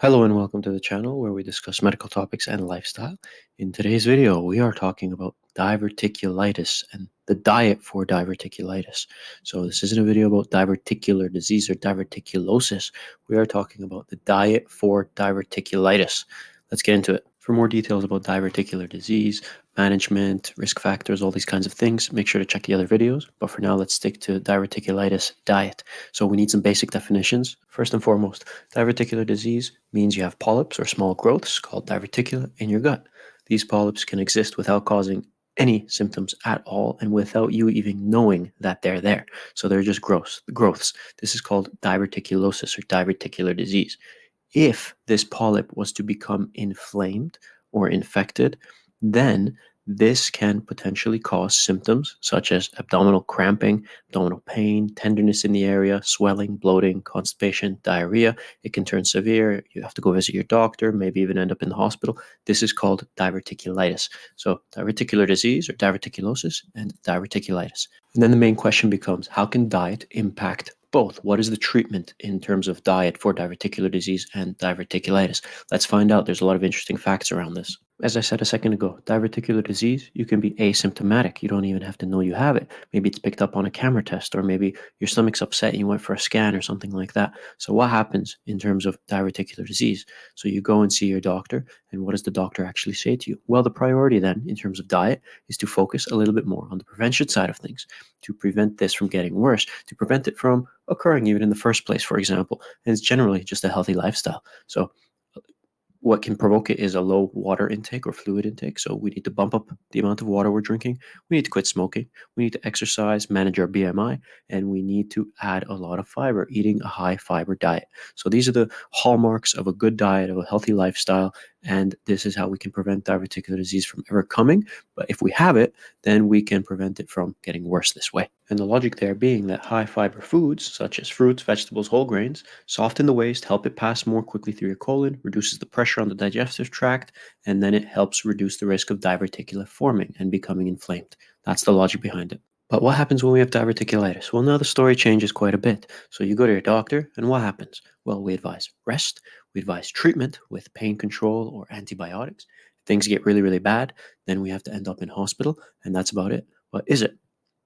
Hello and welcome to the channel where we discuss medical topics and lifestyle. In today's video, we are talking about diverticulitis and the diet for diverticulitis. So this isn't a video about diverticular disease or diverticulosis. We are talking about the diet for diverticulitis. Let's get into it. For more details about diverticular disease, management, risk factors, all these kinds of things, make sure to check the other videos. But for now, let's stick to diverticulitis diet. So we need some basic definitions. First and foremost, diverticular disease means you have polyps or small growths called diverticula in your gut. These polyps can exist without causing any symptoms at all and without you even knowing that they're there. So they're just growths. This is called diverticulosis or diverticular disease. If this polyp was to become inflamed or infected, then this can potentially cause symptoms such as abdominal cramping, abdominal pain, tenderness in the area, swelling, bloating, constipation, diarrhea. It can turn severe. You have to go visit your doctor, maybe even end up in the hospital. This is called diverticulitis. So, diverticular disease or diverticulosis and diverticulitis. And then the main question becomes, how can diet impact both? What is the treatment in terms of diet for diverticular disease and diverticulitis? Let's find out. There's a lot of interesting facts around this. As I said a second ago, diverticular disease, you can be asymptomatic. You don't even have to know you have it. Maybe it's picked up on a camera test, or maybe your stomach's upset and you went for a scan or something like that. So what happens in terms of diverticular disease? So you go and see your doctor, and what does the doctor actually say to you? Well, the priority then in terms of diet is to focus a little bit more on the prevention side of things, to prevent this from getting worse, to prevent it from occurring even in the first place, for example. And it's generally just a healthy lifestyle. So what can provoke it is a low water intake or fluid intake. So we need to bump up the amount of water we're drinking. We need to quit smoking. We need to exercise, manage our BMI, and we need to add a lot of fiber, eating a high fiber diet. So these are the hallmarks of a good diet, of a healthy lifestyle. And this is how we can prevent diverticular disease from ever coming. But if we have it, then we can prevent it from getting worse this way. And the logic there being that high fiber foods, such as fruits, vegetables, whole grains, soften the waste, help it pass more quickly through your colon, reduces the pressure on the digestive tract, and then it helps reduce the risk of diverticula forming and becoming inflamed. That's the logic behind it. But what happens when we have diverticulitis? Well, now the story changes quite a bit. So you go to your doctor, and what happens? Well, we advise rest, we advise treatment with pain control or antibiotics. If things get really, really bad, then we have to end up in hospital, and that's about it. But is it?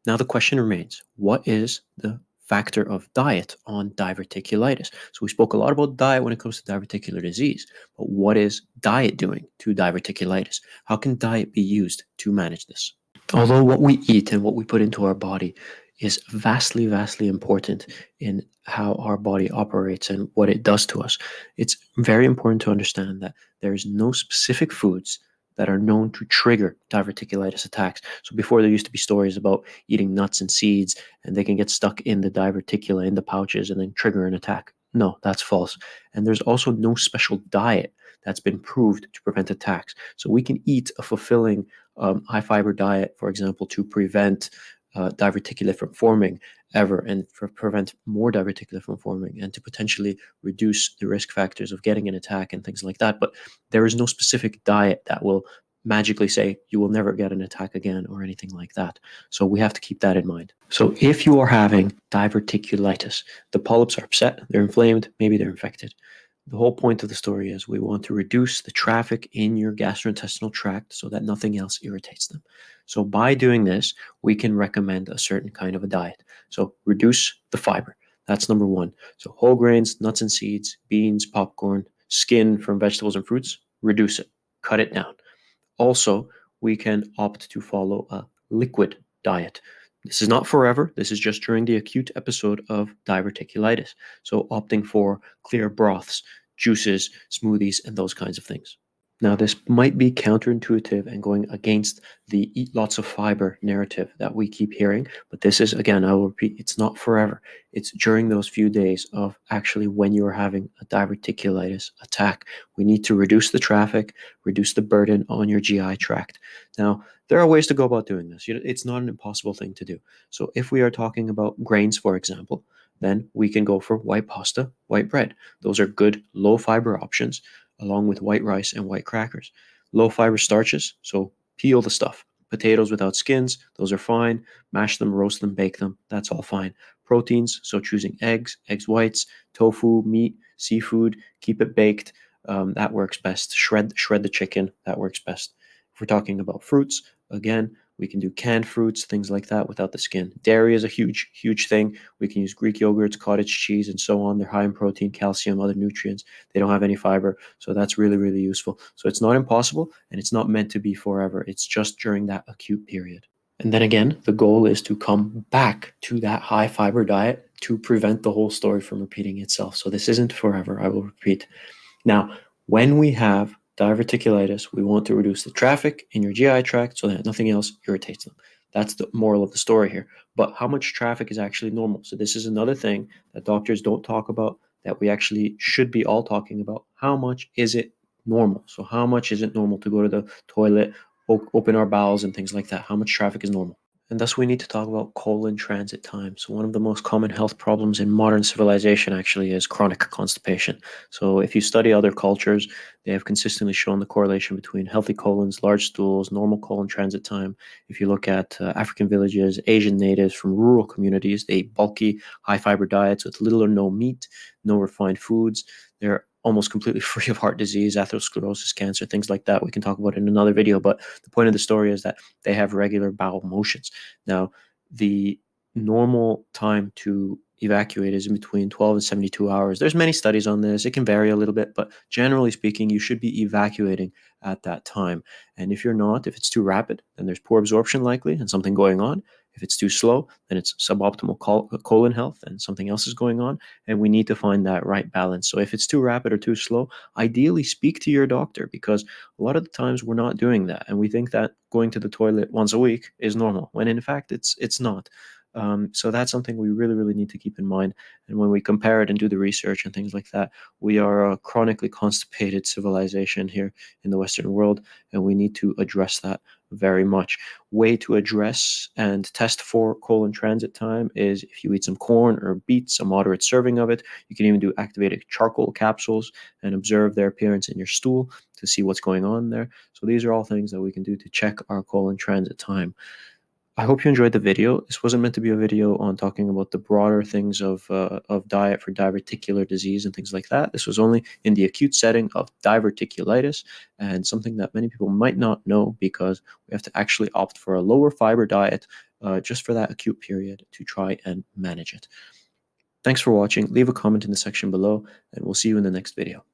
Now the question remains, what is the factor of diet on diverticulitis? So we spoke a lot about diet when it comes to diverticular disease, but what is diet doing to diverticulitis? How can diet be used to manage this? Although what we eat and what we put into our body is vastly, vastly important in how our body operates and what it does to us, it's very important to understand that there is no specific foods that are known to trigger diverticulitis attacks. So before there used to be stories about eating nuts and seeds and they can get stuck in the diverticula, in the pouches, and then trigger an attack. No, that's false. And there's also no special diet that's been proved to prevent attacks. So we can eat a fulfilling high fiber diet, for example, to prevent diverticula from forming ever and prevent more diverticula from forming and to potentially reduce the risk factors of getting an attack and things like that. But there is no specific diet that will magically say you will never get an attack again or anything like that. So we have to keep that in mind. So if you are having diverticulitis, the polyps are upset, they're inflamed, maybe they're infected. The whole point of the story is we want to reduce the traffic in your gastrointestinal tract so that nothing else irritates them. So by doing this, we can recommend a certain kind of a diet. So reduce the fiber. That's number one. So whole grains, nuts and seeds, beans, popcorn, skin from vegetables and fruits, reduce it, cut it down. Also, we can opt to follow a liquid diet. This is not forever. This is just during the acute episode of diverticulitis. So opting for clear broths, juices, smoothies, and those kinds of things. Now, this might be counterintuitive and going against the eat lots of fiber narrative that we keep hearing, but this is, again, I will repeat, it's not forever. It's during those few days of actually when you are having a diverticulitis attack. We need to reduce the traffic, reduce the burden on your GI tract. Now, there are ways to go about doing this. It's not an impossible thing to do. So if we are talking about grains, for example, then we can go for white pasta, white bread. Those are good low fiber options, along with white rice and white crackers. Low fiber starches, so peel the stuff. Potatoes without skins, those are fine. Mash them, roast them, bake them, that's all fine. Proteins, so choosing eggs, eggs whites, tofu, meat, Seafood, keep it baked. That works best. Shred the chicken. That works best. If we're talking about fruits, again, we can do canned fruits, things like that without the skin. Dairy is a huge thing. We can use Greek yogurts, cottage cheese, and so on. They're high in protein, calcium, other nutrients. They don't have any fiber. So that's really useful. So it's not impossible, and it's not meant to be forever. It's just during that acute period. And then again, the goal is to come back to that high fiber diet to prevent the whole story from repeating itself. So this isn't forever, I will repeat. Now, when we have diverticulitis, we want to reduce the traffic in your GI tract so that nothing else irritates them. That's the moral of the story here. But how much traffic is actually normal? So this is another thing that doctors don't talk about that we actually should be all talking about. How much is it normal? So how much is it normal to go to the toilet, open our bowels and things like that? How much traffic is normal? And thus we need to talk about colon transit time. So one of the most common health problems in modern civilization actually is chronic constipation. So if you study other cultures, they have consistently shown the correlation between healthy colons, large stools, normal colon transit time. If you look at African villages, Asian natives from rural communities, they eat bulky, high fiber diets with little or no meat, no refined foods. They're almost completely free of heart disease, atherosclerosis, cancer, things like that. We can talk about in another video, but the point of the story is that they have regular bowel motions. Now, the normal time to evacuate is in between 12 and 72 hours. There's many studies on this. It can vary a little bit, but generally speaking, you should be evacuating at that time. And if you're not, if it's too rapid, then there's poor absorption likely and something going on. If it's too slow, then it's suboptimal colon health and something else is going on. And we need to find that right balance. So if it's too rapid or too slow, ideally speak to your doctor, because a lot of the times we're not doing that. And we think that going to the toilet once a week is normal, when in fact it's not. So that's something we really need to keep in mind. And when we compare it and do the research and things like that, we are a chronically constipated civilization here in the Western world, and we need to address that very much. Way to address and test for colon transit time is if you eat some corn or beets, a moderate serving of it. You can even do activated charcoal capsules and observe their appearance in your stool to see what's going on there. So these are all things that we can do to check our colon transit time. I hope you enjoyed the video. This wasn't meant to be a video on talking about the broader things of diet for diverticular disease and things like that. This was only in the acute setting of diverticulitis, and something that many people might not know, because we have to actually opt for a lower fiber diet just for that acute period to try and manage it. Thanks for watching. Leave a comment in the section below, and we'll see you in the next video.